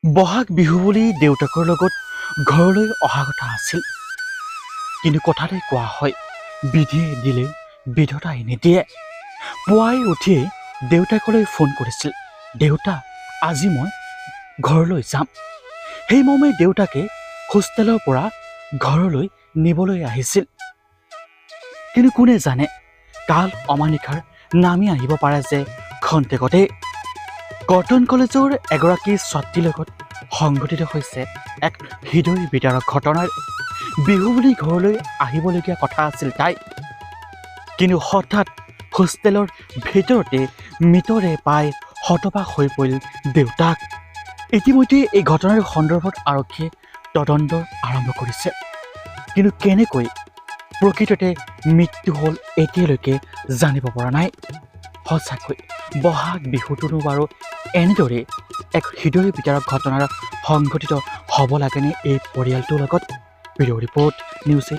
বহাগ বিহু বুলি দেউতাকৰ লগত ঘৰলৈ অহা কথা আছিল, কিন্তু কথাতে কোৱা হয় বিধিয়ে দিলেও বিধতাই নিদিয়ে। পুৱাই উঠিয়েই দেউতাকলৈ ফোন কৰিছিল, দেউতা আজি মই ঘৰলৈ যাম। সেই মৰ্মে দেউতাকে হোষ্টেলৰ পৰা ঘৰলৈ নিবলৈ আহিছিল। কিন্তু কোনে জানে কাল অমানিশাৰ নামি আহিব পাৰে যে খন্তেকতে। কটন কলেজৰ এগৰাকী ছাত্ৰীৰ লগত সংঘটিত হৈছে এক হৃদয় বিদাৰক ঘটনাৰ। বিহু বুলি ঘৰলৈ আহিবলগীয়া কথা আছিল তাই, কিন্তু হঠাৎ হোষ্টেলৰ ভিতৰতে মৃতৰে পাই হতবাক হৈ পৰিল দেউতাক। ইতিমধ্যে এই ঘটনাৰ সন্দৰ্ভত আৰক্ষীয়ে তদন্ত আৰম্ভ কৰিছে, কিন্তু কেনেকৈ প্ৰকৃততে মৃত্যু হ'ল এতিয়ালৈকে জানিব পৰা নাই। সঁচাকৈ বহাগ বিহুটোনো বাৰু এনেদৰে এক হৃদয় বিদাৰক ঘটনাৰ সংঘটিত হ'ব লাগেনে এই পৰিয়ালটোৰ লগত? Video' report news 8।